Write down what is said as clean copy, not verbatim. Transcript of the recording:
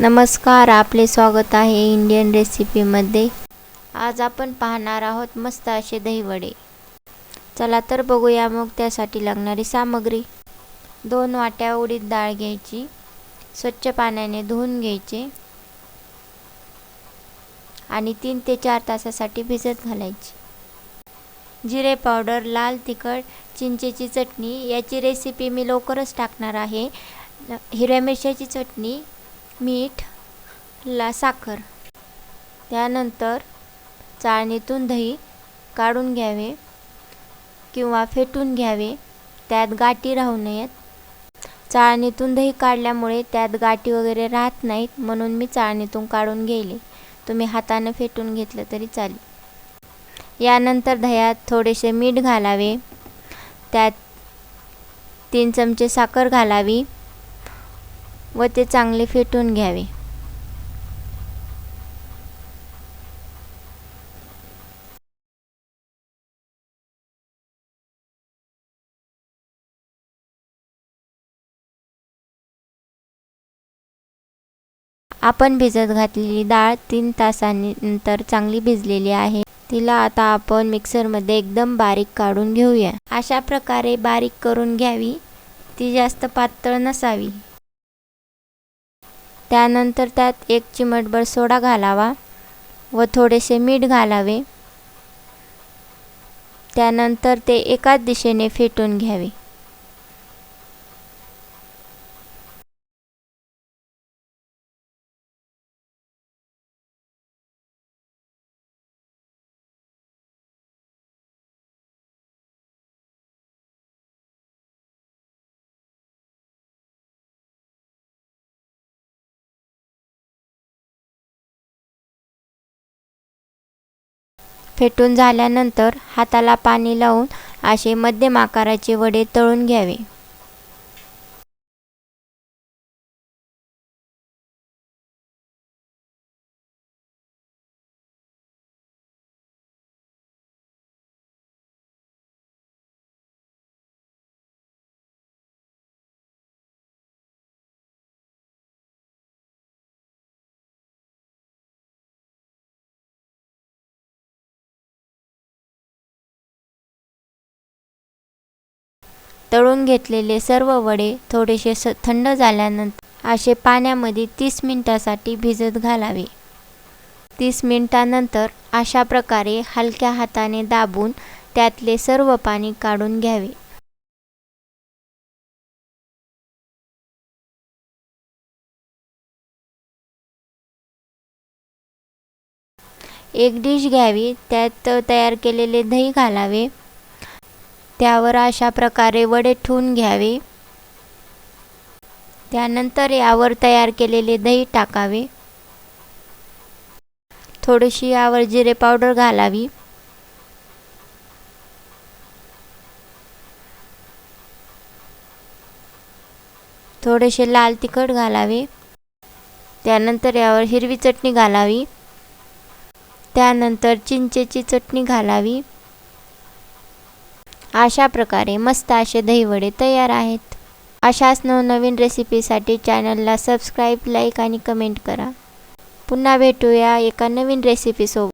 नमस्कार, आपले स्वागत आहे इंडियन रेसिपीमध्ये। आज आपण पाहणार आहोत मस्त असे दहीवडे। चला तर बघूया मग त्यासाठी लागणारी सामग्री। 2 वाट्या उडीद डाळ घ्यायची, स्वच्छ पाण्याने धुवून घ्यायचे आणि 3 ते 4 तासासाठी भिजत घालायची। जिरे पावडर, लाल तिखट, चिंचेची चटणी याची रेसिपी मी लवकरच टाकणार आहे। हिरव्या मिरच्याची चटणी, मीठ, साखर। त्यानंतर चाळणीतून दही काढून घ्यावे किंवा फेटून घ्यावे, त्यात गाठी राहू नयेत। चाळणीतून दही काढल्यामुळे त्यात गाठी वगैरे राहत नाहीत, म्हणून मी चाळणीतून काढून घेतले। तुम्ही हाताने फेटून घेतलं तरी चालेल। यानंतर दह्यात थोडेसे मीठ घालावे, त्यात 3 चमचे साखर घालावी व ते चांगले फेटून घ्यावे। आपण भिजत घातलेली डाळ 3 तासांनंतर चांगली भिजलेली आहे। तिला आता आपण मिक्सरमध्ये एकदम बारीक काढून घेऊया। अशा प्रकारे बारीक करून घ्यावी, ती जास्त पातळ नसावी। त्यानंतर त्यात 1 चिमटभर सोडा घालावा व थोडेसे मीठ घालावे। त्यानंतर ते एकाच दिशेने फेटून घ्यावे। फेटून झाल्यानंतर हाताला पाणी लावून असे मध्यम आकाराचे वडे तळून घ्यावे। तळून घेतलेले सर्व वडे थोडेसे थंड झाल्यानंतर असे पाण्यामध्ये 30 मिनिटांसाठी भिजत घालावे। 30 मिनिटांनंतर अशा प्रकारे हलक्या हाताने दाबून त्यातले सर्व पाणी काढून घ्यावे। एक डिश घ्यावी, त्यात तयार केलेले दही घालावे। त्यावर अशा प्रकारे वडे ठेवून घ्यावे। त्यानंतर यावर तयार केलेले दही टाकावे। थोडीशी यावर जिरे पावडर घालावी। थोडेसे लाल तिखट घालावे। त्यानंतर यावर हिरवी चटणी घालावी। त्यानंतर चिंचेची चटणी घालावी। अशा प्रकारे मस्त असे दहीवडे तयार आहेत। अशाच नवनवीन रेसिपीसाठी चॅनलला सबस्क्राईब, लाईक आणि कमेंट करा। पुन्हा भेटूया एका नवीन रेसिपी सोबत।